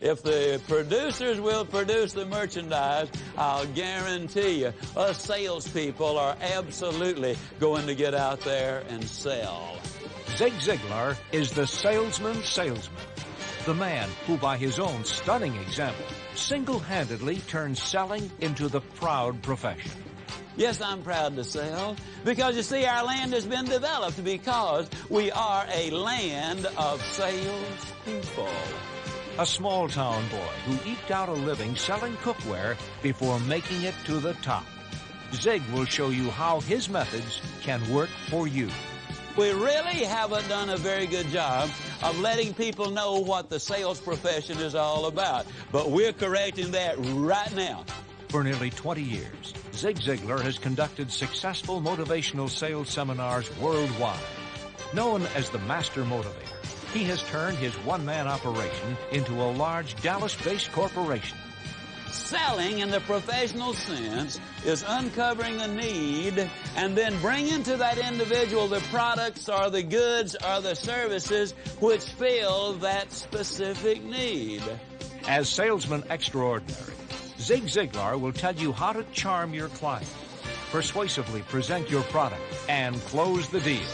If the producers will produce the merchandise, I'll guarantee you, us salespeople are absolutely going to get out there and sell. Zig Ziglar is the salesman's salesman. The man who, by his own stunning example, single-handedly turned selling into the proud profession. Yes, I'm proud to sell, because you see, our land has been developed because we are a land of salespeople. A small-town boy who eked out a living selling cookware before making it to the top. Zig will show you how his methods can work for you. We really haven't done a very good job of letting people know what the sales profession is all about, but we're correcting that right now. For nearly 20 years, Zig Ziglar has conducted successful motivational sales seminars worldwide. Known as the Master Motivator, he has turned his one-man operation into a large Dallas-based corporation. Selling in the professional sense is uncovering a need and then bringing to that individual the products or the goods or the services which fill that specific need. As salesman extraordinary, Zig Ziglar will tell you how to charm your client, persuasively present your product, and close the deal.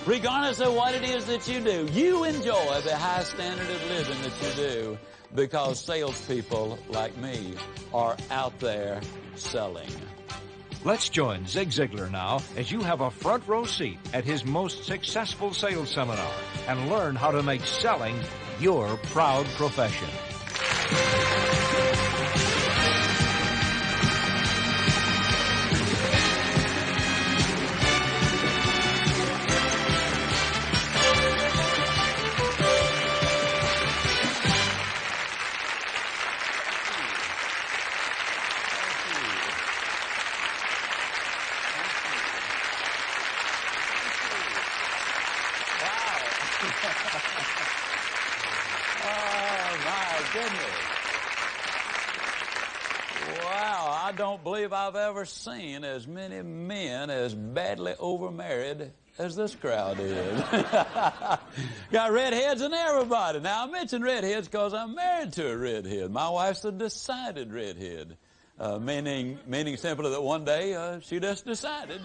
Regardless of what it is that you do, you enjoy the high standard of living that you do because salespeople like me are out there selling. Let's join Zig Ziglar now as you have a front row seat at his most successful sales seminar and learn how to make selling your proud profession. Wow, I don't believe I've ever seen as many men as badly overmarried as this crowd is. Got redheads and everybody. Now, I mention redheads because I'm married to a redhead. My wife's a decided redhead, meaning simply that one day she just decided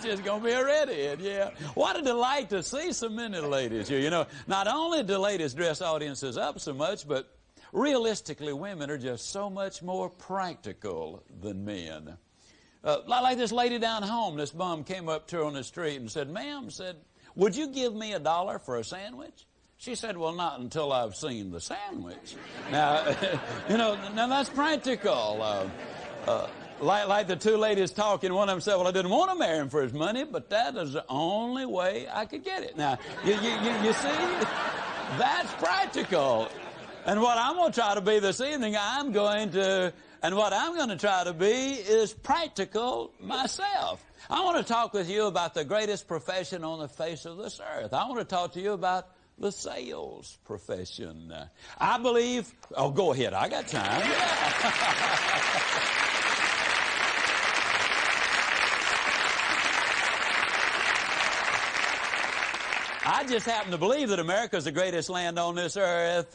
she's going to be a redhead, yeah. What a delight to see so many ladies here. You know, not only do ladies dress audiences up so much, but realistically, women are just so much more practical than men. Like this lady down home, this bum came up to her on the street and said, "Ma'am," said, "would you give me $1 for a sandwich?" She said, "Well, not until I've seen the sandwich." Now, now that's practical. Like the two ladies talking, one of them said, "Well, I didn't want to marry him for his money, but that is the only way I could get it." Now, you see, that's practical. And what I'm going to try to be this evening, what I'm going to try to be is practical myself. I want to talk with you about the greatest profession on the face of this earth. I want to talk to you about the sales profession. I believe, go ahead, I got time. Yeah. I just happen to believe that America is the greatest land on this earth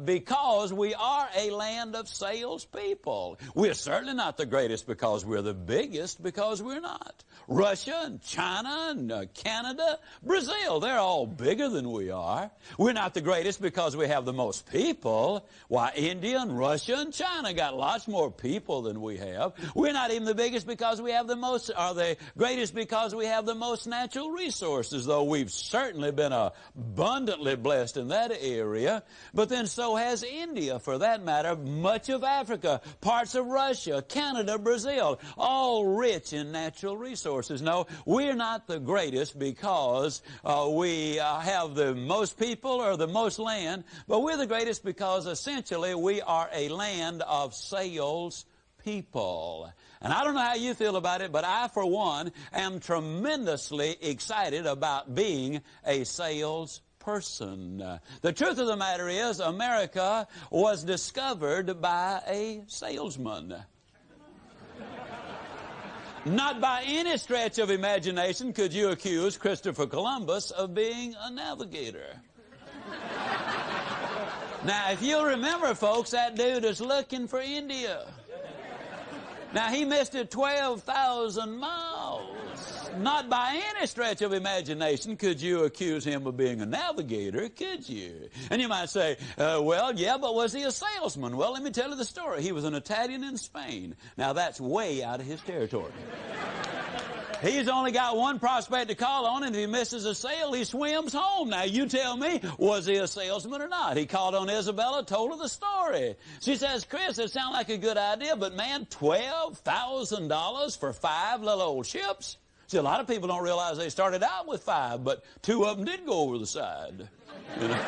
because we are a land of salespeople. We're certainly not the greatest because we're the biggest, because we're not. Russia and China and Canada, Brazil, they're all bigger than we are. We're not the greatest because we have the most people. Why, India and Russia and China got lots more people than we have. We're not even the biggest because we have the most, or the greatest because we have the most natural resources, though we've certainly been abundantly blessed in that area. But then so has India, for that matter, much of Africa, parts of Russia, Canada, Brazil, all rich in natural resources. No, we're not the greatest because we have the most people or the most land, but we're the greatest because essentially we are a land of sales people. And I don't know how you feel about it, but I, for one, am tremendously excited about being a sales person. The truth of the matter is, America was discovered by a salesman. Not by any stretch of imagination could you accuse Christopher Columbus of being a navigator. Now, if you'll remember, folks, that dude is looking for India. Now, he missed it 12,000 miles. Not by any stretch of imagination could you accuse him of being a navigator, could you? And you might say, well, yeah, but was he a salesman? Well, let me tell you the story. He was an Italian in Spain. Now, that's way out of his territory. He's only got one prospect to call on, and if he misses a sale, he swims home. Now, you tell me, was he a salesman or not? He called on Isabella, told her the story. She says, Chris, it sounds like a good idea, but man, $12,000 for 5 little old ships? See, a lot of people don't realize they started out with 5, but 2 of them did go over the side. You know?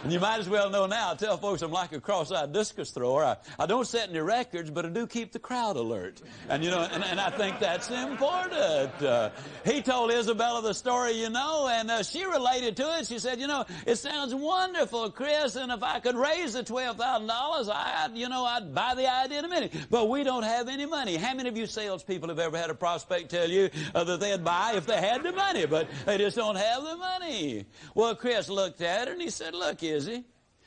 And you might as well know now, I tell folks I'm like a cross-eyed discus thrower. I don't set any records, but I do keep the crowd alert. And, you know, and I think that's important. He told Isabella the story, you know, and she related to it. She said, you know, it sounds wonderful, Chris, and if I could raise the $12,000, I'd buy the idea in a minute. But we don't have any money. How many of you salespeople have ever had a prospect tell you that they'd buy if they had the money, but they just don't have the money? Well, Chris looked at her and he said, look, Izzy.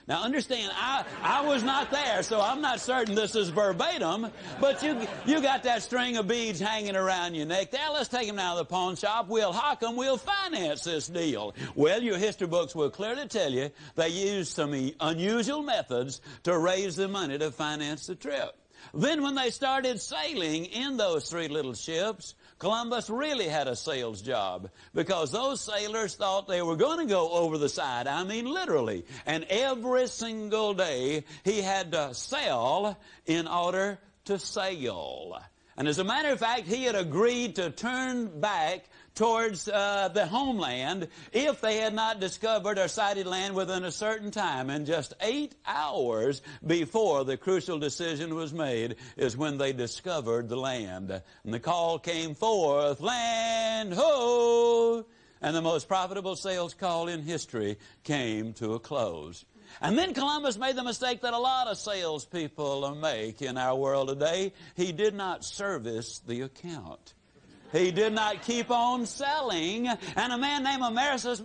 Now understand, I was not there, so I'm not certain this is verbatim, but you got that string of beads hanging around your neck there. Let's take them down to the pawn shop. We'll hock them. We'll finance this deal. Well, your history books will clearly tell you they used some unusual methods to raise the money to finance the trip. Then when they started sailing in those 3 little ships, Columbus really had a sales job because those sailors thought they were going to go over the side. I mean, literally. And every single day he had to sell in order to sail. And as a matter of fact, he had agreed to turn back towards the homeland if they had not discovered or sighted land within a certain time. And just 8 hours before the crucial decision was made is when they discovered the land. And the call came forth, land ho! And the most profitable sales call in history came to a close. And then Columbus made the mistake that a lot of salespeople make in our world today. He did not service the account. He did not keep on selling. And a man named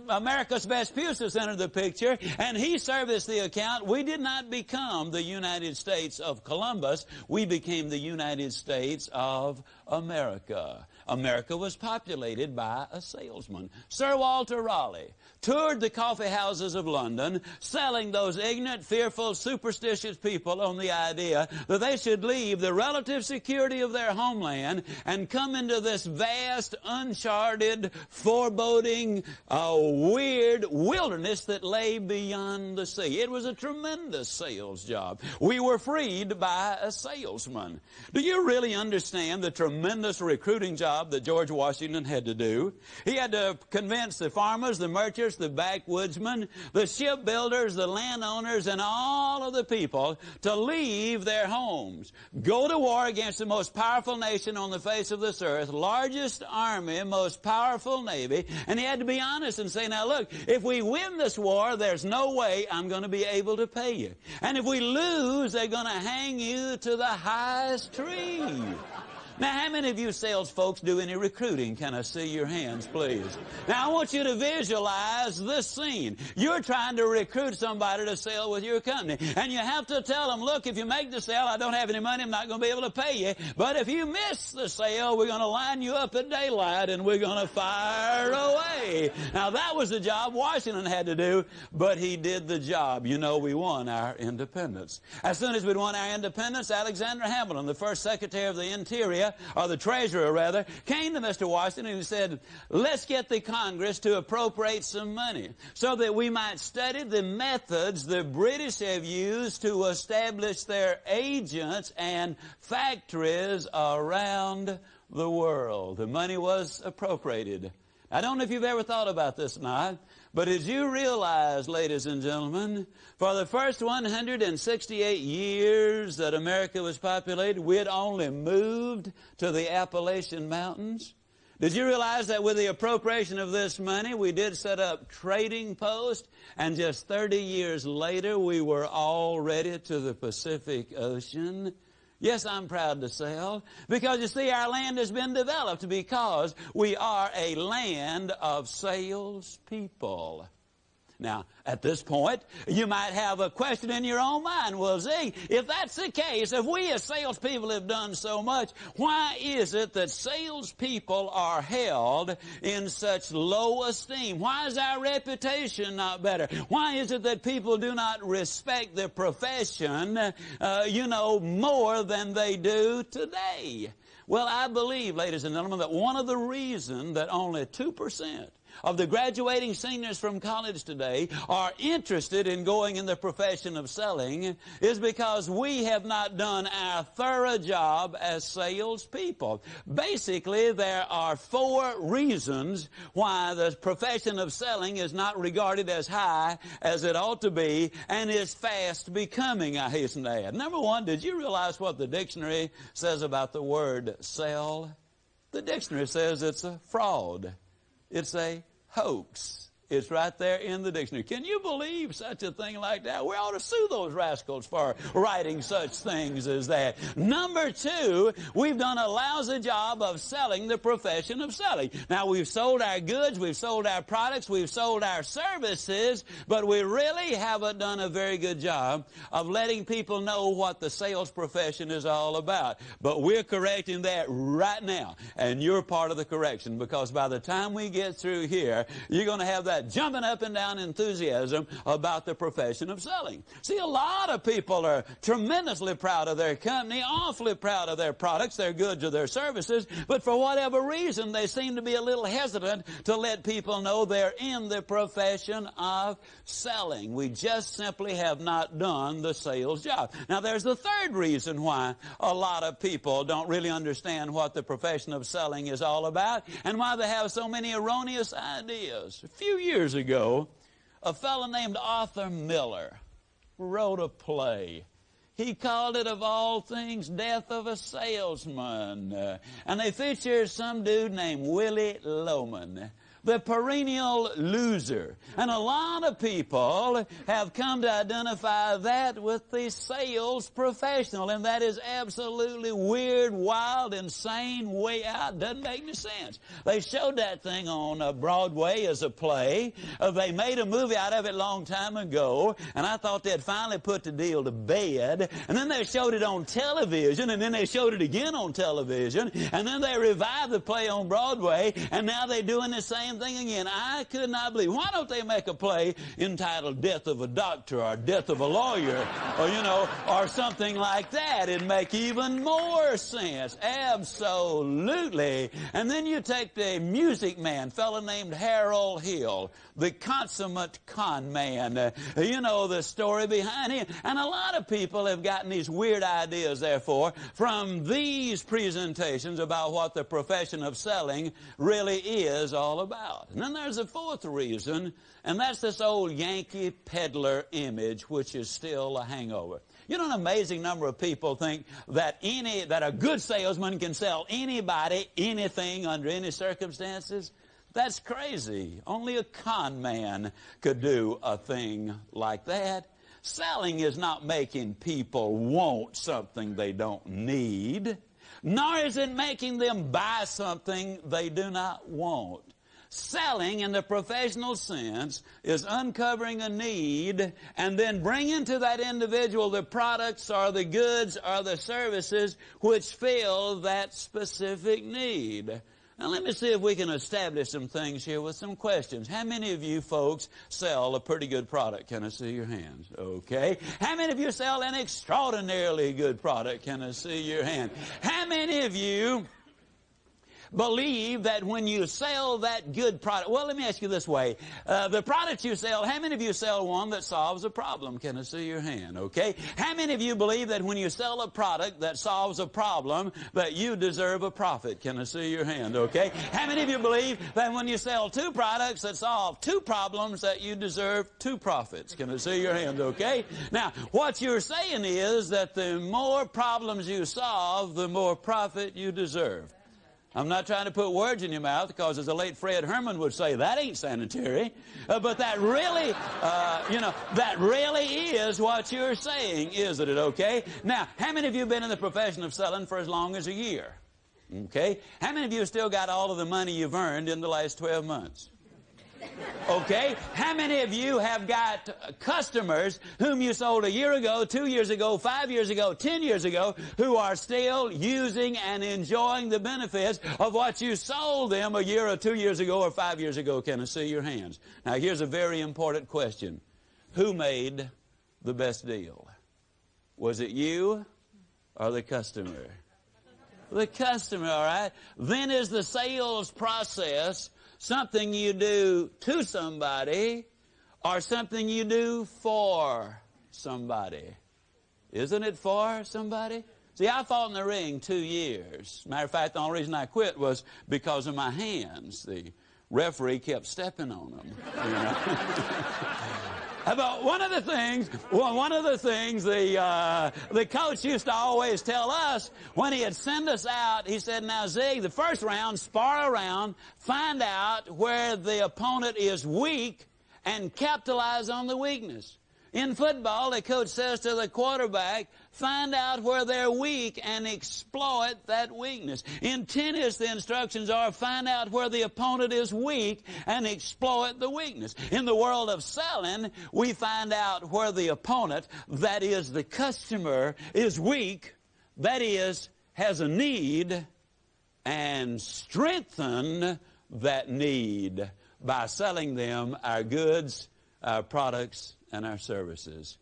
Americus Vespucius entered the picture, and he serviced the account. We did not become the United States of Columbus. We became the United States of America. America was populated by a salesman. Sir Walter Raleigh toured the coffee houses of London, selling those ignorant, fearful, superstitious people on the idea that they should leave the relative security of their homeland and come into this vast, uncharted, foreboding, weird wilderness that lay beyond the sea. It was a tremendous sales job. We were freed by a salesman. Do you really understand the tremendous recruiting job that George Washington had to do? He had to convince the farmers, the merchants, the backwoodsmen, the shipbuilders, the landowners, and all of the people to leave their homes, go to war against the most powerful nation on the face of this earth, largest army, most powerful navy, and he had to be honest and say, now look, if we win this war, there's no way I'm going to be able to pay you. And if we lose, they're going to hang you to the highest tree. Now, how many of you sales folks do any recruiting? Can I see your hands, please? Now, I want you to visualize this scene. You're trying to recruit somebody to sell with your company. And you have to tell them, look, if you make the sale, I don't have any money, I'm not going to be able to pay you. But if you miss the sale, we're going to line you up at daylight and we're going to fire away. Now, that was the job Washington had to do, but he did the job. You know, we won our independence. As soon as we'd won our independence, Alexander Hamilton, the first Secretary of the Interior, or the treasurer rather, came to Mr. Washington and said, let's get the Congress to appropriate some money so that we might study the methods the British have used to establish their agents and factories around the world. The money was appropriated. I don't know if you've ever thought about this or not, but as you realize, ladies and gentlemen, for the first 168 years that America was populated, we had only moved to the Appalachian Mountains. Did you realize that with the appropriation of this money, we did set up trading posts, and just 30 years later, we were already to the Pacific Ocean? Yes, I'm proud to sell, because you see, our land has been developed because we are a land of salespeople. Now, at this point, you might have a question in your own mind. Well, Zig, if that's the case, if we as salespeople have done so much, why is it that salespeople are held in such low esteem? Why is our reputation not better? Why is it that people do not respect the profession, more than they do today? Well, I believe, ladies and gentlemen, that one of the reasons that only 2% of the graduating seniors from college today are interested in going in the profession of selling is because we have not done our thorough job as salespeople. Basically, there are 4 reasons why the profession of selling is not regarded as high as it ought to be and is fast becoming, I hasten to add. Number 1, did you realize what the dictionary says about the word sell? The dictionary says it's a fraud. It's a hoax. It's right there in the dictionary. Can you believe such a thing like that? We ought to sue those rascals for writing such things as that. Number 2, we've done a lousy job of selling the profession of selling. Now, we've sold our goods, we've sold our products, we've sold our services, but we really haven't done a very good job of letting people know what the sales profession is all about. But we're correcting that right now, and you're part of the correction, because by the time we get through here, you're going to have that jumping up and down enthusiasm about the profession of selling. See, a lot of people are tremendously proud of their company, awfully proud of their products, their goods, or their services, but for whatever reason, they seem to be a little hesitant to let people know they're in the profession of selling. We just simply have not done the sales job. Now, there's the third reason why a lot of people don't really understand what the profession of selling is all about and why they have so many erroneous ideas. A few years ago, a fellow named Arthur Miller wrote a play. He called it, of all things, Death of a Salesman. And they featured some dude named Willie Loman, the perennial loser. And a lot of people have come to identify that with the sales professional, and that is absolutely weird, wild, insane, way out. Doesn't make any sense. They showed that thing on Broadway as a play. They made a movie out of it a long time ago, and I thought they'd finally put the deal to bed. And then they showed it on television, and then they showed it again on television, and then they revived the play on Broadway, and now they're doing the same thing again. I could not believe. Why don't they make a play entitled Death of a Doctor or Death of a Lawyer or something like that? It'd make even more sense. Absolutely. And then you take the music man, fellow named Harold Hill, the consummate con man. The story behind him. And a lot of people have gotten these weird ideas, therefore, from these presentations about what the profession of selling really is all about. And then there's a fourth reason, and that's this old Yankee peddler image, which is still a hangover. An amazing number of people think that a good salesman can sell anybody anything under any circumstances. That's crazy. Only a con man could do a thing like that. Selling is not making people want something they don't need, nor is it making them buy something they do not want. Selling, in the professional sense, is uncovering a need and then bringing to that individual the products or the goods or the services which fill that specific need. Now, let me see if we can establish some things here with some questions. How many of you folks sell a pretty good product? Can I see your hands? Okay. How many of you sell an extraordinarily good product? Can I see your hand? How many of you believe that when you sell that good product, well, let me ask you this way. The product you sell, how many of you sell one that solves a problem? Can I see your hand? Okay. How many of you believe that when you sell a product that solves a problem, that you deserve a profit? Can I see your hand? Okay. How many of you believe that when you sell 2 products that solve 2 problems, that you deserve 2 profits? Can I see your hand? Okay. Now, what you're saying is that the more problems you solve, the more profit you deserve. I'm not trying to put words in your mouth, because as the late Fred Herman would say, that ain't sanitary. But that really, that really is what you're saying, isn't it? Okay? Now, how many of you have been in the profession of selling for as long as a year? Okay? How many of you have still got all of the money you've earned in the last 12 months? Okay? How many of you have got customers whom you sold a year ago, 2 years ago, 5 years ago, 10 years ago, who are still using and enjoying the benefits of what you sold them a year or 2 years ago or 5 years ago? Can I see your hands? Now, here's a very important question. Who made the best deal? Was it you or the customer? The customer, all right? Then is the sales process something you do to somebody or something you do for somebody? Isn't it for somebody? See, I fought in the ring 2 years. Matter of fact, the only reason I quit was because of my hands. The referee kept stepping on them. You know? But one of the things the coach used to always tell us when he'd send us out, he said, now, Zig, the first round, spar around, find out where the opponent is weak and capitalize on the weakness. In football, the coach says to the quarterback, find out where they're weak and exploit that weakness. In tennis, the instructions are find out where the opponent is weak and exploit the weakness. In the world of selling, we find out where the opponent, that is the customer, is weak, that is, has a need, and strengthen that need by selling them our goods, our products, and our services.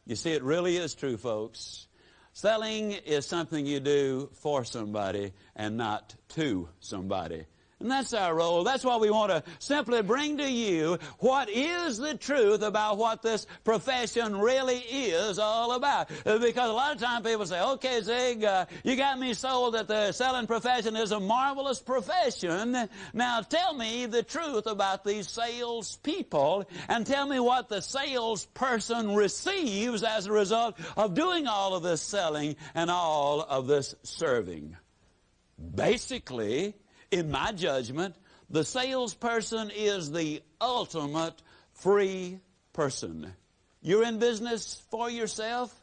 You see, it really is true, folks. Selling is something you do for somebody and not to somebody. And that's our role. That's why we want to simply bring to you what is the truth about what this profession really is all about. Because a lot of times people say, okay, Zig, you got me sold that the selling profession is a marvelous profession. Now tell me the truth about these sales people and tell me what the salesperson receives as a result of doing all of this selling and all of this serving. Basically, in my judgment, the salesperson is the ultimate free person. You're in business for yourself,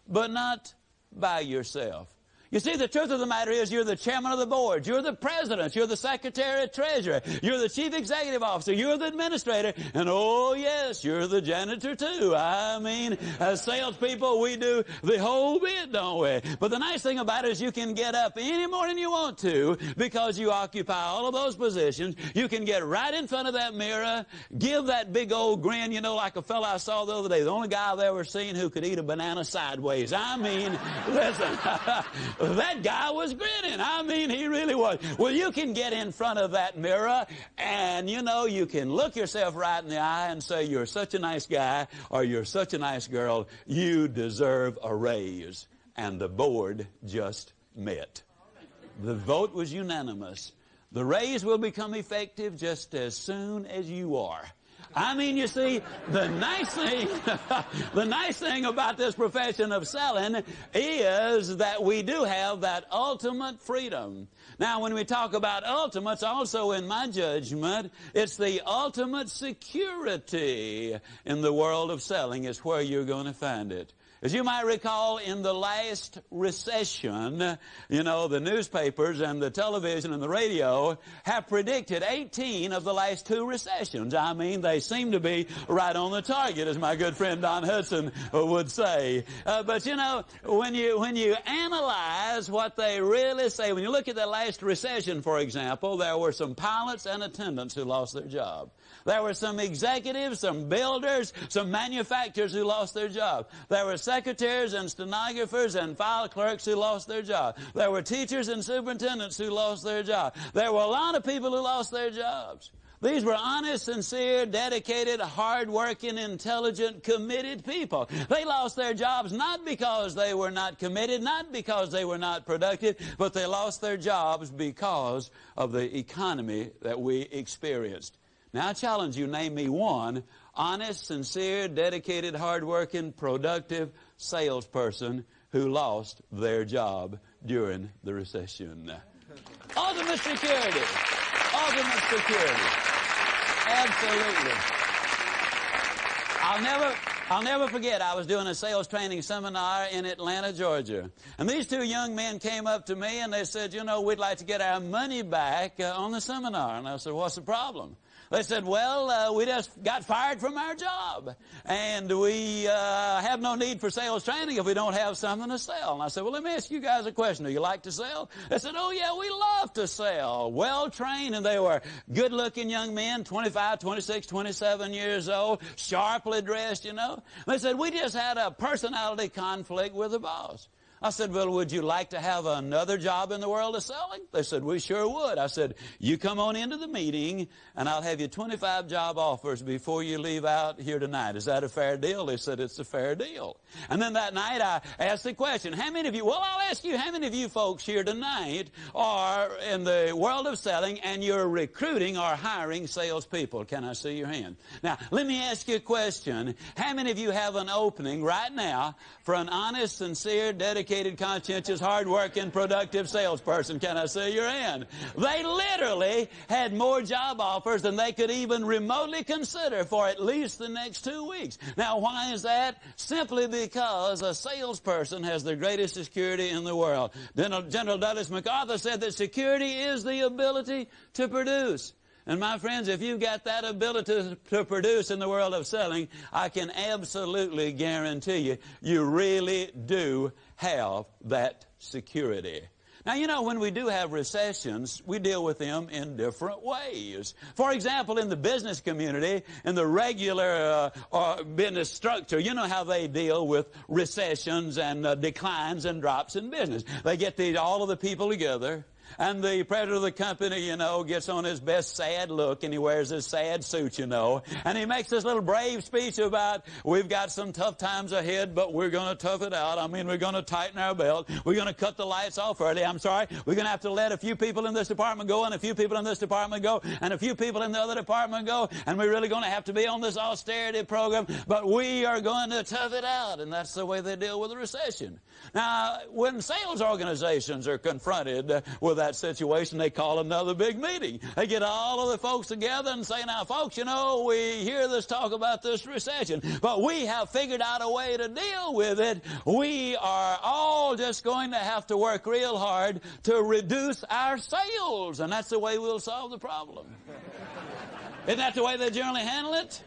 but not by yourself. You see, the truth of the matter is you're the chairman of the board, you're the president, you're the secretary of treasury, you're the chief executive officer, you're the administrator, and oh yes, you're the janitor too. I mean, as salespeople, we do the whole bit, don't we? But the nice thing about it is you can get up any morning you want to because you occupy all of those positions. You can get right in front of that mirror, give that big old grin, you know, like a fellow I saw the other day, the only guy I've ever seen who could eat a banana sideways. I mean, listen, that guy was grinning. I mean, he really was. Well, you can get in front of that mirror and, you know, you can look yourself right in the eye and say, you're such a nice guy or you're such a nice girl. You deserve a raise. And the board just met. The vote was unanimous. The raise will become effective just as soon as you are. I mean, you see, the nice thing about this profession of selling is that we do have that ultimate freedom. Now, when we talk about ultimates, also in my judgment, it's the ultimate security in the world of selling is where you're going to find it. As you might recall, in the last recession, you know, the newspapers and the television and the radio have predicted 18 of the last 2 recessions. I mean, they seem to be right on the target, as my good friend Don Hudson would say. But, you know, when you analyze what they really say, when you look at the last recession, for example, there were some pilots and attendants who lost their job. There were some executives, some builders, some manufacturers who lost their job. There were secretaries and stenographers and file clerks who lost their job. There were teachers and superintendents who lost their job. There were a lot of people who lost their jobs. These were honest, sincere, dedicated, hard-working, intelligent, committed people. They lost their jobs not because they were not committed, not because they were not productive, but they lost their jobs because of the economy that we experienced. Now, I challenge you, name me one honest, sincere, dedicated, hard-working, productive salesperson who lost their job during the recession. Ultimate security. Ultimate security. Absolutely. I'll never forget, I was doing a sales training seminar in Atlanta, Georgia. And these 2 young men came up to me and they said, you know, we'd like to get our money back on the seminar. And I said, what's the problem? They said, well, we just got fired from our job, and we have no need for sales training if we don't have something to sell. And I said, well, let me ask you guys a question. Do you like to sell? They said, oh, yeah, we love to sell. Well-trained, and they were good-looking young men, 25, 26, 27 years old, sharply dressed, you know. They said, we just had a personality conflict with the boss. I said, well, would you like to have another job in the world of selling? They said, we sure would. I said, you come on into the meeting, and I'll have you 25 job offers before you leave out here tonight. Is that a fair deal? They said, it's a fair deal. And then that night, I asked the question, how many of you, well, I'll ask you, how many of you folks here tonight are in the world of selling, and you're recruiting or hiring salespeople? Can I see your hand? Now, let me ask you a question. How many of you have an opening right now for an honest, sincere, dedicated, conscientious, hard-working, productive salesperson? Can I see your hand? They literally had more job offers than they could even remotely consider for at least the next 2 weeks. Now, why is that? Simply because a salesperson has the greatest security in the world. General Douglas MacArthur said that security is the ability to produce. And my friends, if you've got that ability to produce in the world of selling, I can absolutely guarantee you, you really do have that security. Now, you know, when we do have recessions, we deal with them in different ways. For example, in the business community, in the regular business structure, you know how they deal with recessions and declines and drops in business. They get all of the people together, and the president of the company, you know, gets on his best sad look, and he wears his sad suit, you know, and he makes this little brave speech about, we've got some tough times ahead, but we're going to tough it out. I mean, we're going to tighten our belt. We're going to cut the lights off early. I'm sorry. We're going to have to let a few people in this department go, and a few people in this department go, and a few people in the other department go, and we're really going to have to be on this austerity program, but we are going to tough it out. And that's the way they deal with a recession. Now, when sales organizations are confronted with that situation, they call another big meeting. They get all of the folks together and say, now, folks, you know, we hear this talk about this recession, but we have figured out a way to deal with it. We are all just going to have to work real hard to reduce our sales, and that's the way we'll solve the problem. Isn't that the way they generally handle it?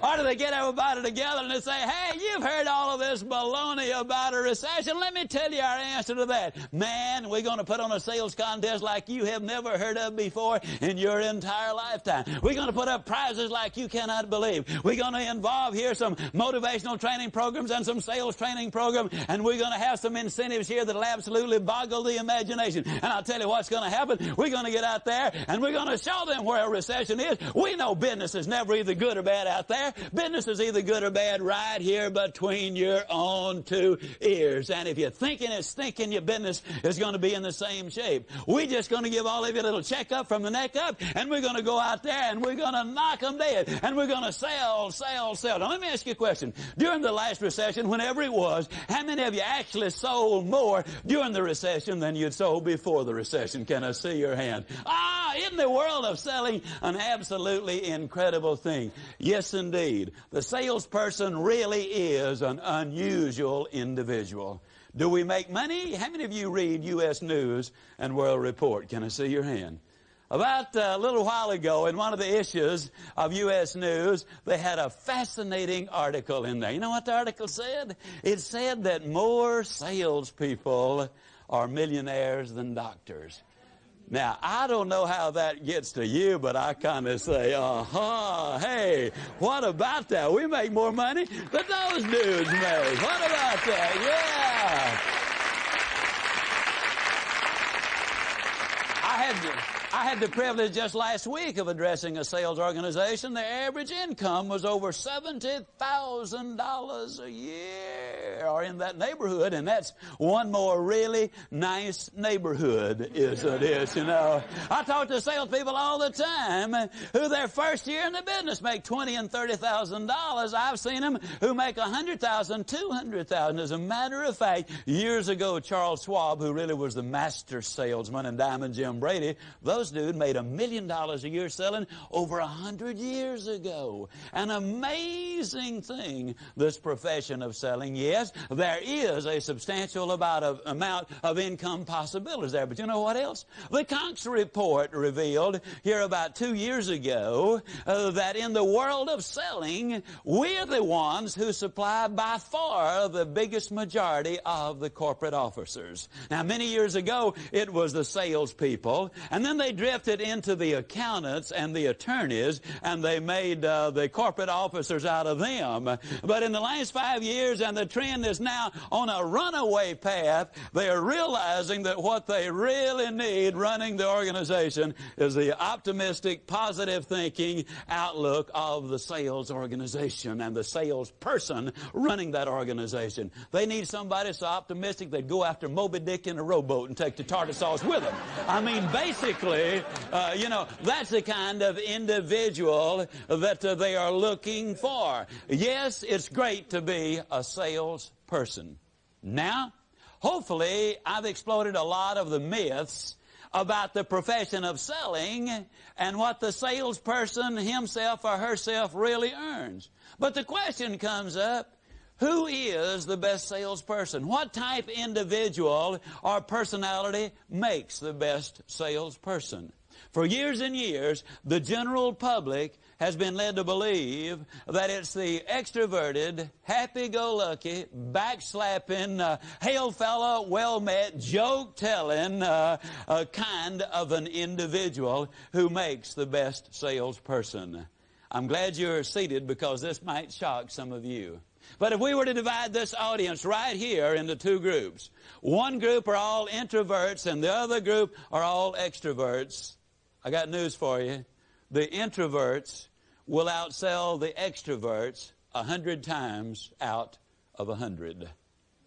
Or do they get everybody together and they say, hey, you've heard all of this baloney about a recession. Let me tell you our answer to that. Man, we're going to put on a sales contest like you have never heard of before in your entire lifetime. We're going to put up prizes like you cannot believe. We're going to involve here some motivational training programs and some sales training programs, and we're going to have some incentives here that will absolutely boggle the imagination. And I'll tell you what's going to happen. We're going to get out there and we're going to show them where a recession is. We know business is never either good or bad out there. Business is either good or bad right here between your own two ears. And if you're thinking it's stinking, your business is going to be in the same shape. We're just going to give all of you a little checkup from the neck up, and we're going to go out there and we're going to knock them dead. And we're going to sell, sell, sell. Now, let me ask you a question. During the last recession, whenever it was, how many of you actually sold more during the recession than you'd sold before the recession? Can I see your hand? In the world of selling, an absolutely incredible thing. Yes, indeed. The salesperson really is an unusual individual. Do we make money? How many of you read U.S. News and World Report? Can I see your hand? About a little while ago, in one of the issues of U.S. News, they had a fascinating article in there. You know what the article said? It said that more salespeople are millionaires than doctors. Now, I don't know how that gets to you, but I kind of say, hey, what about that? We make more money than those dudes make. What about that? Yeah. I had the privilege just last week of addressing a sales organization. Their average income was over $70,000 a year, or in that neighborhood, and that's one more really nice neighborhood, is it is, you know. I talk to salespeople all the time who their first year in the business make $20,000 and $30,000. I've seen them who make $100,000, $200,000. As a matter of fact, years ago, Charles Schwab, who really was the master salesman, and Diamond Jim Brady, those Post dude made $1 million a year selling over 100 years ago. An amazing thing, this profession of selling. Yes, there is a substantial amount of income possibilities there. But you know what else? The Cox report revealed here about 2 years ago that in the world of selling, we're the ones who supply by far the biggest majority of the corporate officers. Now, many years ago, it was the salespeople, and then they drifted into the accountants and the attorneys, and they made the corporate officers out of them. But in the last 5 years, and the trend is now on a runaway path, they are realizing that what they really need running the organization is the optimistic, positive thinking outlook of the sales organization and the salesperson running that organization. They need somebody so optimistic they'd go after Moby Dick in a rowboat and take the tartar sauce with them. I mean, basically, that's the kind of individual that they are looking for. Yes, it's great to be a salesperson. Now, hopefully, I've exploded a lot of the myths about the profession of selling and what the salesperson himself or herself really earns. But the question comes up, who is the best salesperson? What type of individual or personality makes the best salesperson? For years and years, the general public has been led to believe that it's the extroverted, happy-go-lucky, backslapping, hail fella, well-met, joke-telling kind of an individual who makes the best salesperson. I'm glad you're seated because this might shock some of you. But if we were to divide this audience right here into two groups, one group are all introverts and the other group are all extroverts, I got news for you. The introverts will outsell the extroverts 100 times out of 100.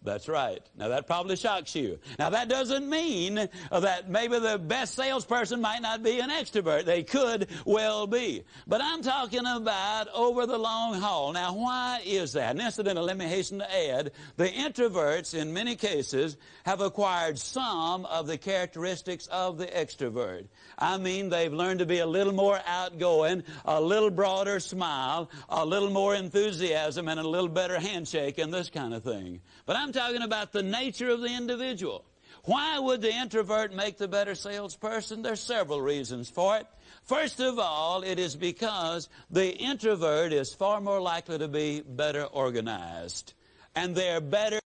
That's right. Now, that probably shocks you. Now, that doesn't mean that maybe the best salesperson might not be an extrovert. They could well be. But I'm talking about over the long haul. Now, why is that? And incidentally, let me hasten to add, the introverts, in many cases, have acquired some of the characteristics of the extrovert. I mean, they've learned to be a little more outgoing, a little broader smile, a little more enthusiasm, and a little better handshake and this kind of thing. But I'm talking about the nature of the individual. Why would the introvert make the better salesperson? There's several reasons for it. First of all, it is because the introvert is far more likely to be better organized. And they're better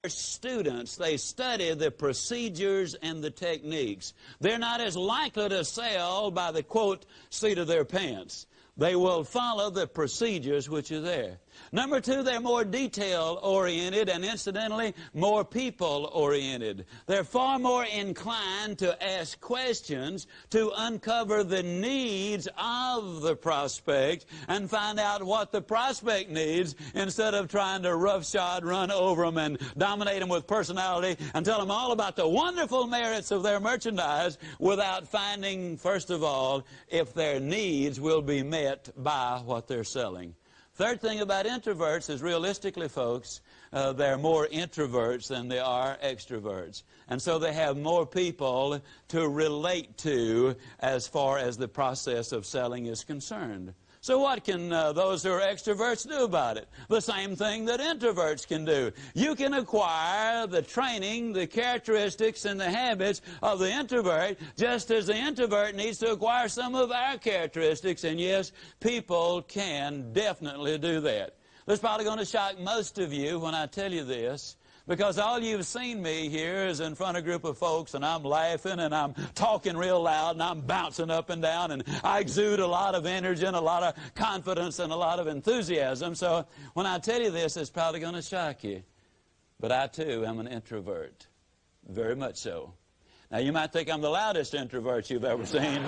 students. They study the procedures and the techniques. They're not as likely to sell by the, quote, seat of their pants. They will follow the procedures which are there. Number two, they're more detail-oriented and, incidentally, more people-oriented. They're far more inclined to ask questions to uncover the needs of the prospect and find out what the prospect needs instead of trying to roughshod run over them and dominate them with personality and tell them all about the wonderful merits of their merchandise without finding, first of all, if their needs will be met by what they're selling. Third thing about introverts is, realistically, folks, they're more introverts than they are extroverts. And so they have more people to relate to as far as the process of selling is concerned. So what can those who are extroverts do about it? The same thing that introverts can do. You can acquire the training, the characteristics, and the habits of the introvert, just as the introvert needs to acquire some of our characteristics. And yes, people can definitely do that. This is probably going to shock most of you when I tell you this, because all you've seen me here is in front of a group of folks, and I'm laughing, and I'm talking real loud, and I'm bouncing up and down, and I exude a lot of energy and a lot of confidence and a lot of enthusiasm. So when I tell you this, it's probably going to shock you. But I, too, am an introvert. Very much so. Now, you might think I'm the loudest introvert you've ever seen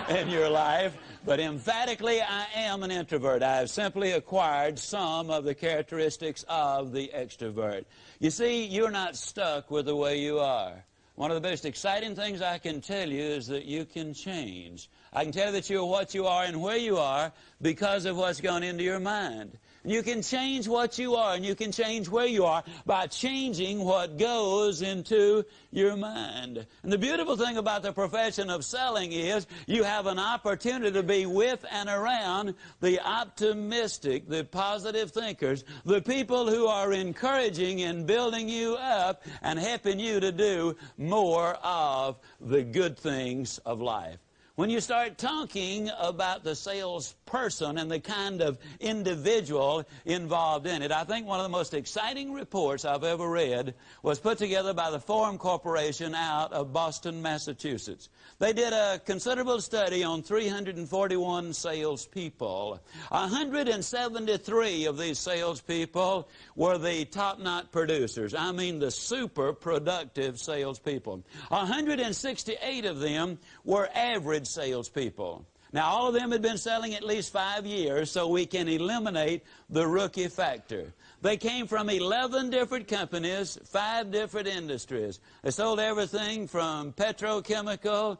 in your life, but emphatically, I am an introvert. I have simply acquired some of the characteristics of the extrovert. You see, you're not stuck with the way you are. One of the most exciting things I can tell you is that you can change. I can tell you that you're what you are and where you are because of what's gone into your mind. And you can change what you are, and you can change where you are by changing what goes into your mind. And the beautiful thing about the profession of selling is you have an opportunity to be with and around the optimistic, the positive thinkers, the people who are encouraging and building you up and helping you to do more of the good things of life. When you start talking about the salesperson and the kind of individual involved in it, I think one of the most exciting reports I've ever read was put together by the Forum Corporation out of Boston, Massachusetts. They did a considerable study on 341 salespeople. 173 of these salespeople were the top-notch producers. I mean the super productive salespeople. 168 of them were average salespeople. Now, all of them had been selling at least 5 years, so we can eliminate the rookie factor. They came from 11 different companies, 5 different industries. They sold everything from petrochemical,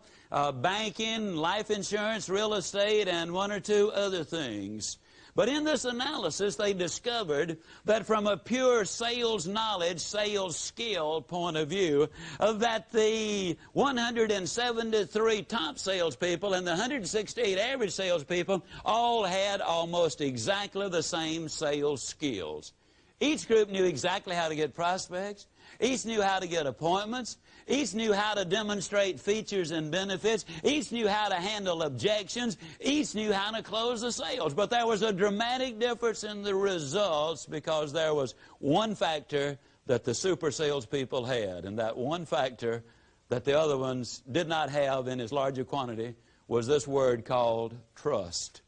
banking, life insurance, real estate, and 1 or 2 other things. But in this analysis, they discovered that from a pure sales knowledge, sales skill point of view, that the 173 top salespeople and the 168 average salespeople all had almost exactly the same sales skills. Each group knew exactly how to get prospects. Each knew how to get appointments. Each knew how to demonstrate features and benefits. Each knew how to handle objections. Each knew how to close the sales. But there was a dramatic difference in the results because there was one factor that the super salespeople had, and that one factor that the other ones did not have in as large a quantity was this word called trust.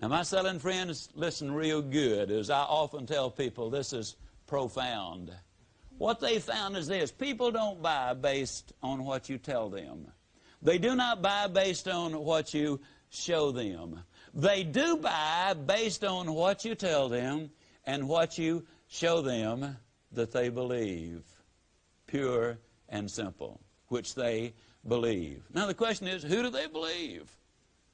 Now, my selling friends, listen real good, as I often tell people, this is profound. What they found is this: people don't buy based on what you tell them. They do not buy based on what you show them. They do buy based on what you tell them and what you show them that they believe. Pure and simple, which they believe. Now the question is, who do they believe?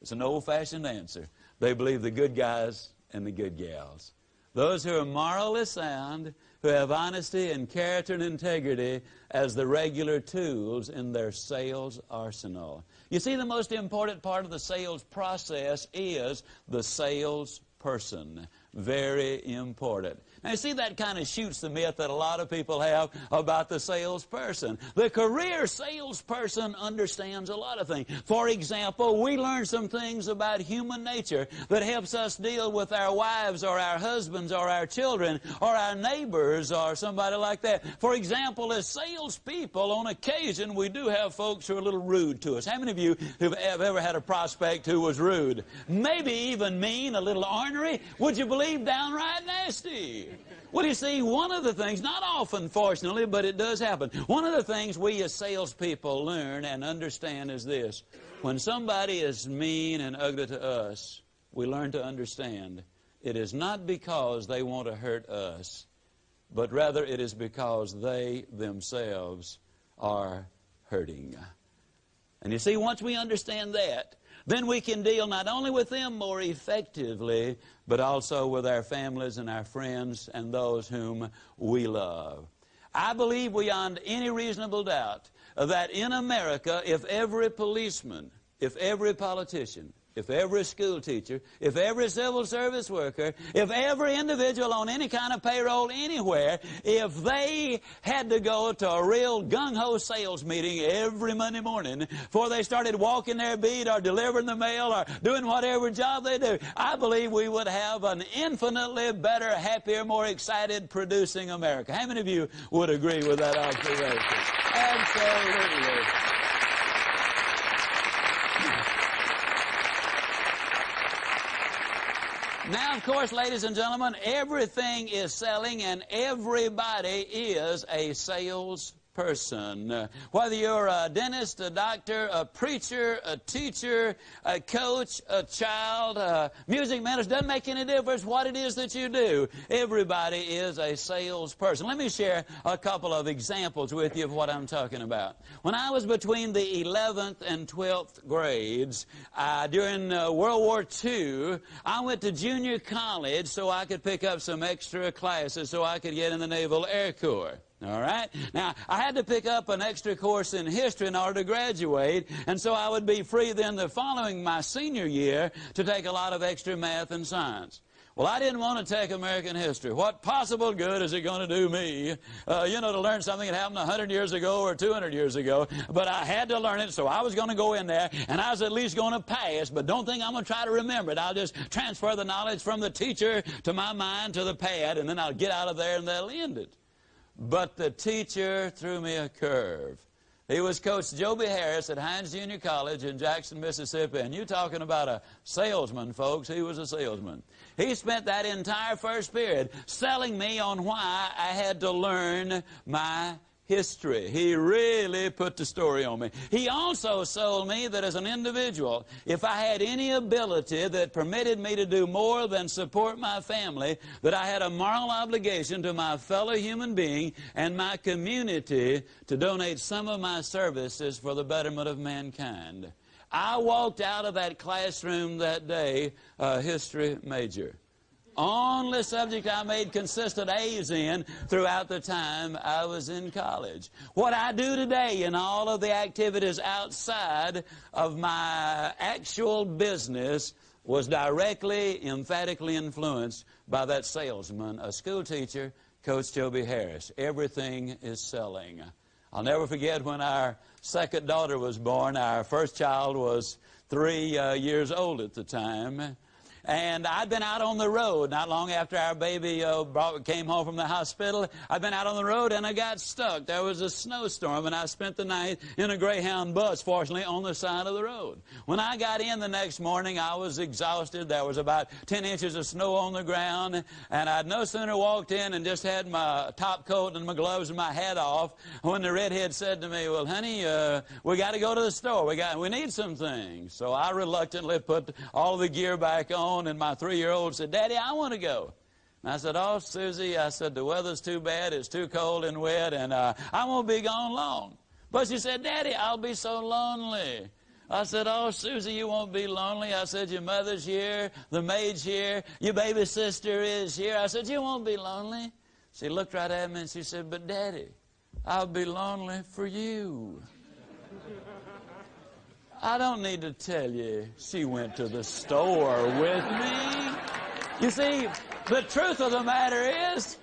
It's an old-fashioned answer. They believe the good guys and the good gals. Those who are morally sound, who have honesty and character and integrity as the regular tools in their sales arsenal. You see, the most important part of the sales process is the salesperson. Very important. Now, you see, that kind of shoots the myth that a lot of people have about the salesperson. The career salesperson understands a lot of things. For example, we learn some things about human nature that helps us deal with our wives or our husbands or our children or our neighbors or somebody like that. For example, as salespeople, on occasion, we do have folks who are a little rude to us. How many of you have ever had a prospect who was rude? Maybe even mean, a little ornery? Would you believe downright nasty? Well, you see, one of the things, not often, fortunately, but it does happen. One of the things we as salespeople learn and understand is this: when somebody is mean and ugly to us, we learn to understand it is not because they want to hurt us, but rather it is because they themselves are hurting. And you see, once we understand that, then we can deal not only with them more effectively, but also with our families and our friends and those whom we love. I believe beyond any reasonable doubt that in America, if every policeman, if every politician, if every school teacher, if every civil service worker, if every individual on any kind of payroll anywhere, if they had to go to a real gung-ho sales meeting every Monday morning before they started walking their beat or delivering the mail or doing whatever job they do, I believe we would have an infinitely better, happier, more excited, producing America. How many of you would agree with that observation? Absolutely. Now, of course, ladies and gentlemen, everything is selling and everybody is a sales person. Whether you're a dentist, a doctor, a preacher, a teacher, a coach, a child, a music minister, doesn't make any difference what it is that you do. Everybody is a salesperson. Let me share a couple of examples with you of what I'm talking about. When I was between the 11th and 12th grades, during World War II, I went to junior college so I could pick up some extra classes so I could get in the Naval Air Corps. All right? Now, I had to pick up an extra course in history in order to graduate, and so I would be free then the following my senior year to take a lot of extra math and science. Well, I didn't want to take American history. What possible good is it going to do me, to learn something that happened 100 years ago or 200 years ago? But I had to learn it, so I was going to go in there, and I was at least going to pass, but don't think I'm going to try to remember it. I'll just transfer the knowledge from the teacher to my mind to the pad, and then I'll get out of there, and they'll end it. But the teacher threw me a curve. He was Coach Joby Harris at Hines Junior College in Jackson, Mississippi. And you talking about a salesman, folks. He was a salesman. He spent that entire first period selling me on why I had to learn my history. He really put the story on me. He also sold me that as an individual, if I had any ability that permitted me to do more than support my family, that I had a moral obligation to my fellow human being and my community to donate some of my services for the betterment of mankind. I walked out of that classroom that day a history major. Only subject I made consistent A's in throughout the time I was in college. What I do today in all of the activities outside of my actual business was directly, emphatically influenced by that salesman, a school teacher, Coach Joby Harris. Everything is selling. I'll never forget when our second daughter was born. Our first child was 3 years old at the time. And I'd been out on the road not long after our baby came home from the hospital. I'd been out on the road and I got stuck. There was a snowstorm and I spent the night in a Greyhound bus, fortunately, on the side of the road. When I got in the next morning, I was exhausted. There was about 10 inches of snow on the ground. And I'd no sooner walked in and just had my top coat and my gloves and my hat off when the redhead said to me, "Well, honey, we got to go to the store. We need some things." So I reluctantly put all the gear back on. And my 3-year-old said, "Daddy, I want to go." And I said, "Oh, Susie," I said, "the weather's too bad. It's too cold and wet, and I won't be gone long." But she said, "Daddy, I'll be so lonely." I said, "Oh, Susie, you won't be lonely." I said, "Your mother's here, the maid's here, your baby sister is here." I said, "You won't be lonely." She looked right at me and she said, "But Daddy, I'll be lonely for you." I don't need to tell you, she went to the store with me. You see, the truth of the matter is,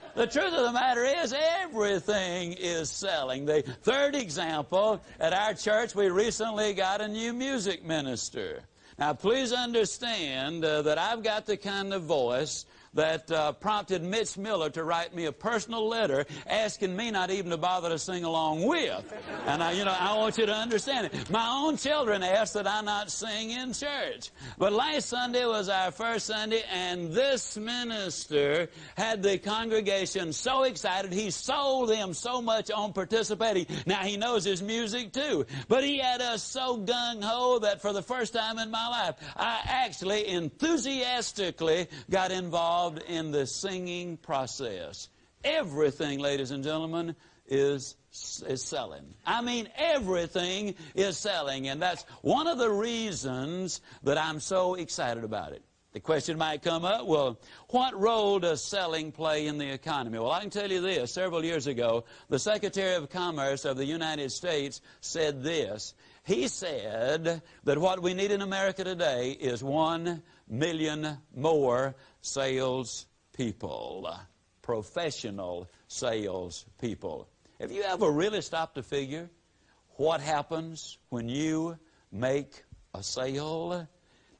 everything is selling. The third example, at our church, we recently got a new music minister. Now, please understand that I've got the kind of voice that prompted Mitch Miller to write me a personal letter asking me not even to bother to sing along with. And I want you to understand it. My own children asked that I not sing in church. But last Sunday was our first Sunday, and this minister had the congregation so excited, he sold them so much on participating. Now, he knows his music too, but he had us so gung-ho that for the first time in my life, I actually enthusiastically got involved in the singing process. Everything, ladies and gentlemen, is selling. I mean, everything is selling, and that's one of the reasons that I'm so excited about it. The question might come up, well, what role does selling play in the economy? Well, I can tell you this. Several years ago, the Secretary of Commerce of the United States said this. He said that what we need in America today is 1 million more sales people, professional sales people. Have you ever really stopped to figure what happens when you make a sale?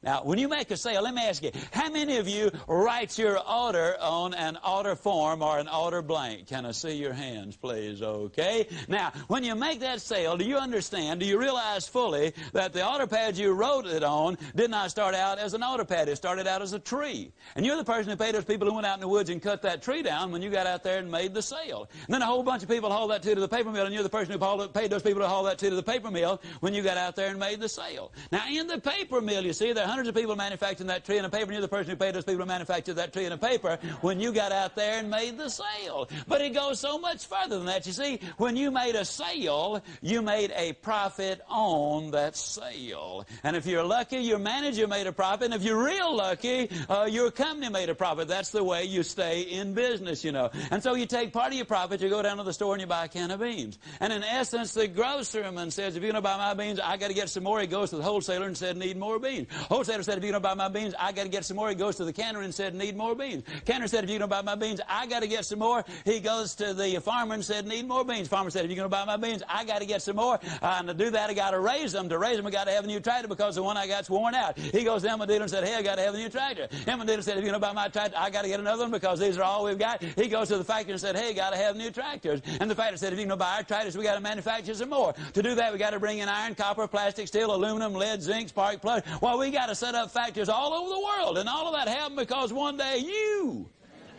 Now, when you make a sale, let me ask you, how many of you write your order on an order form or an order blank? Can I see your hands, please? Okay. Now, when you make that sale, do you understand, do you realize fully that the order pad you wrote it on did not start out as an order pad? It started out as a tree. And you're the person who paid those people who went out in the woods and cut that tree down when you got out there and made the sale. And then a whole bunch of people hauled that to the paper mill, and you're the person who paid those people to haul that to the paper mill when you got out there and made the sale. Now, in the paper mill, you see, there are hundreds of people manufacturing that tree and a paper, and you're the person who paid those people to manufacture that tree and a paper when you got out there and made the sale. But it goes so much further than that. You see, when you made a sale, you made a profit on that sale. And if you're lucky, your manager made a profit, and if you're real lucky, your company made a profit. That's the way you stay in business, you know. And so you take part of your profit, you go down to the store and you buy a can of beans. And in essence, the grocerman says, if you're going to buy my beans, I got to get some more. He goes to the wholesaler and said, need more beans. Wholesaler said, if you're going to buy my beans, I got to get some more. He goes to the canner and said, need more beans. Canner said, if you're going to buy my beans, I got to get some more. He goes to the farmer and said, need more beans. Farmer said, if you're going to buy my beans, I got to get some more. And to do that, I got to raise them. To raise them, I got to have a new tractor because the one I got's worn out. He goes to the dealer and said, hey, I got to have a new tractor. The dealer said, if you're going to buy my tractor, I got to get another one because these are all we've got. He goes to the factory and said, hey, got to have new tractors. And the factory said, if you're going to buy our tractors, we got to manufacture some more. To do that, we got to bring in iron, copper, plastic, steel, aluminum, lead, zinc, spark plug. Well, we got to set up factories all over the world. And all of that happened because one day you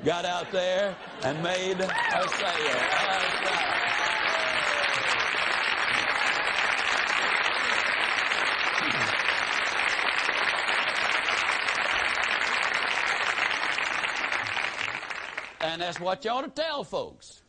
got out there and made a sale. That's right. And that's what you ought to tell folks.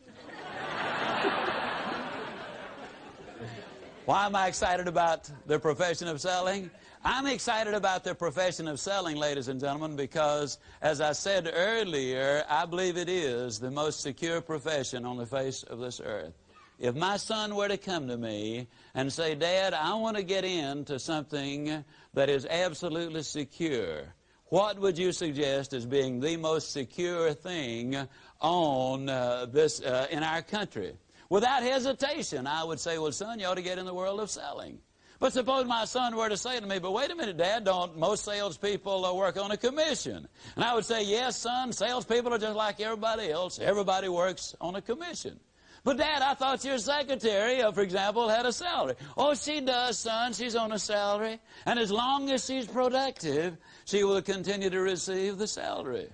Why am I excited about the profession of selling? I'm excited about the profession of selling, ladies and gentlemen, because, as I said earlier, I believe it is the most secure profession on the face of this earth. If my son were to come to me and say, Dad, I want to get into something that is absolutely secure, what would you suggest as being the most secure thing on in our country? Without hesitation, I would say, well, son, you ought to get in the world of selling. But suppose my son were to say to me, but wait a minute, Dad, don't most salespeople work on a commission? And I would say, yes, son, salespeople are just like everybody else. Everybody works on a commission. But, Dad, I thought your secretary, for example, had a salary. Oh, she does, son. She's on a salary. And as long as she's productive, she will continue to receive the salary.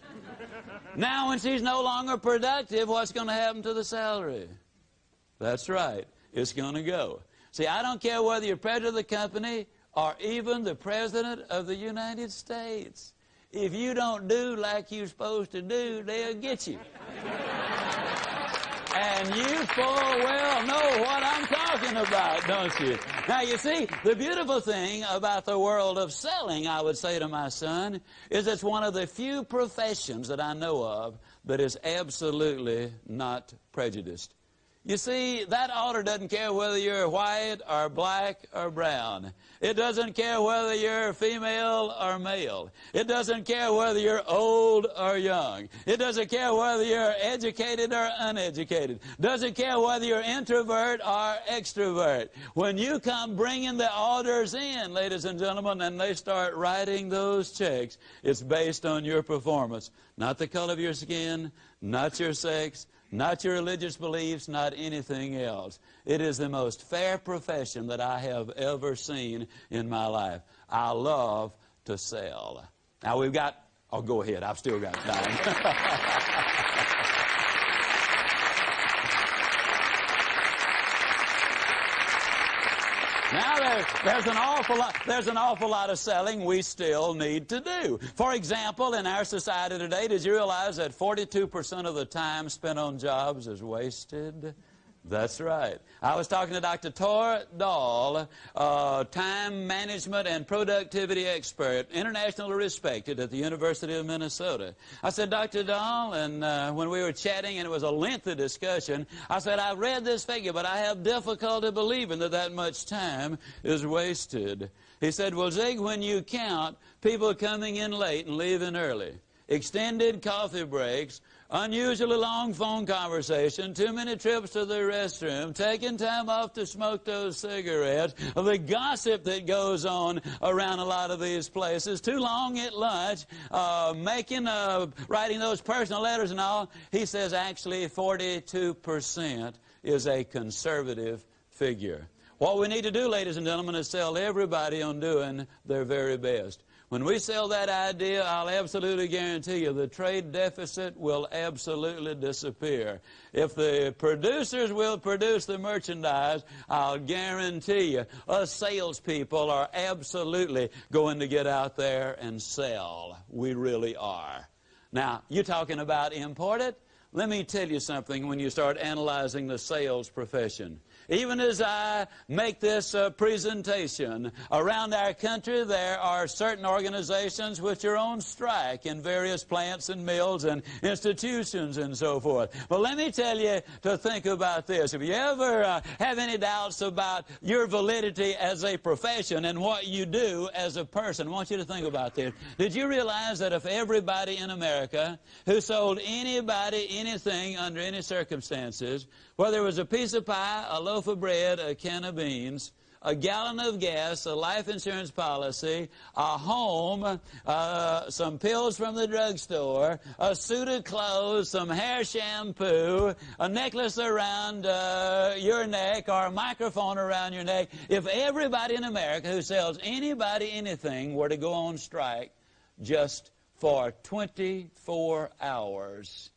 Now, when she's no longer productive, what's going to happen to the salary? That's right. It's going to go. See, I don't care whether you're president of the company or even the president of the United States. If you don't do like you're supposed to do, they'll get you. And you full well know what I'm talking about, don't you? Now, you see, the beautiful thing about the world of selling, I would say to my son, is it's one of the few professions that I know of that is absolutely not prejudiced. You see, that order doesn't care whether you're white or black or brown. It doesn't care whether you're female or male. It doesn't care whether you're old or young. It doesn't care whether you're educated or uneducated. Doesn't care whether you're introvert or extrovert. When you come bringing the orders in, ladies and gentlemen, and they start writing those checks, it's based on your performance. Not the color of your skin, not your sex, not your religious beliefs, not anything else. It is the most fair profession that I have ever seen in my life. I love to sell. Now we've got, oh, go ahead, I've still got time. Now there's an awful lot of selling we still need to do. For example, in our society today, did you realize that 42% of the time spent on jobs is wasted? That's right. I was talking to Dr. Tor Dahl, time management and productivity expert, internationally respected at the University of Minnesota. I said, Dr. Dahl, and when we were chatting, and it was a lengthy discussion, I said, I read this figure, but I have difficulty believing that that much time is wasted. He said, well, Zig, when you count people coming in late and leaving early, extended coffee breaks, unusually long phone conversation, too many trips to the restroom, taking time off to smoke those cigarettes, the gossip that goes on around a lot of these places, too long at lunch, writing those personal letters and all. He says actually 42% is a conservative figure. What we need to do, ladies and gentlemen, is sell everybody on doing their very best. When we sell that idea, I'll absolutely guarantee you the trade deficit will absolutely disappear. If the producers will produce the merchandise, I'll guarantee you us salespeople are absolutely going to get out there and sell. We really are. Now, you're talking about imported? Let me tell you something when you start analyzing the sales profession. Even as I make this presentation, around our country there are certain organizations which are on strike in various plants and mills and institutions and so forth. But let me tell you to think about this. If you ever have any doubts about your validity as a profession and what you do as a person, I want you to think about this. Did you realize that if everybody in America who sold anybody anything under any circumstances, whether it was a piece of pie, a loaf of bread, a can of beans, a gallon of gas, a life insurance policy, a home, some pills from the drugstore, a suit of clothes, some hair shampoo, a necklace around your neck, or a microphone around your neck, if everybody in America who sells anybody anything were to go on strike just for 24 hours,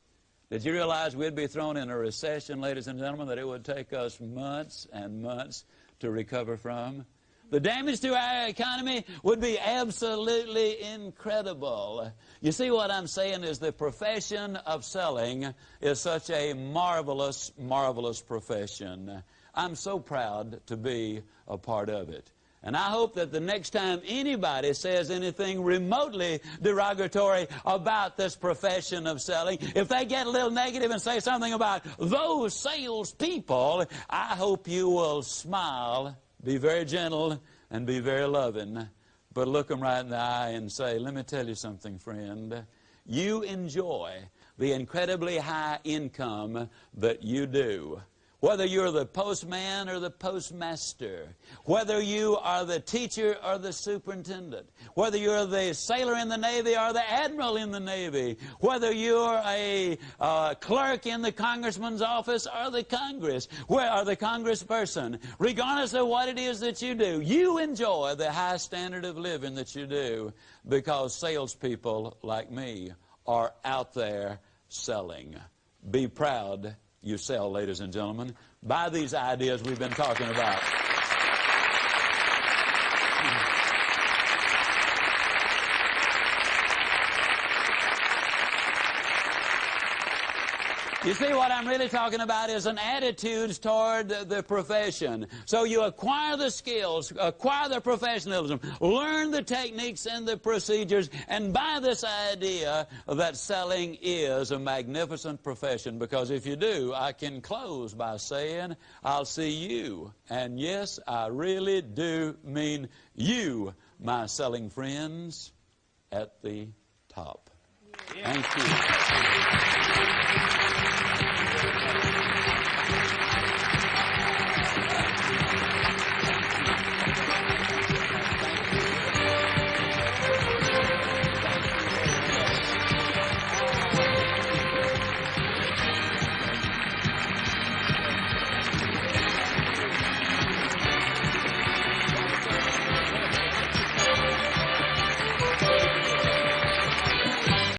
did you realize we'd be thrown in a recession, ladies and gentlemen, that it would take us months and months to recover from? The damage to our economy would be absolutely incredible. You see, what I'm saying is the profession of selling is such a marvelous, marvelous profession. I'm so proud to be a part of it. And I hope that the next time anybody says anything remotely derogatory about this profession of selling, if they get a little negative and say something about those salespeople, I hope you will smile, be very gentle, and be very loving, but look them right in the eye and say, let me tell you something, friend. You enjoy the incredibly high income that you do. Whether you're the postman or the postmaster, whether you are the teacher or the superintendent, whether you're the sailor in the Navy or the admiral in the Navy, whether you're a clerk in the congressman's office or the Congress, or the congressperson, regardless of what it is that you do, you enjoy the high standard of living that you do because salespeople like me are out there selling. Be proud you sell, ladies and gentlemen. Buy these ideas we've been talking about. You see, what I'm really talking about is an attitude toward the profession. So you acquire the skills, acquire the professionalism, learn the techniques and the procedures, and buy this idea that selling is a magnificent profession. Because if you do, I can close by saying, I'll see you. And yes, I really do mean you, my selling friends, at the top. Thank you.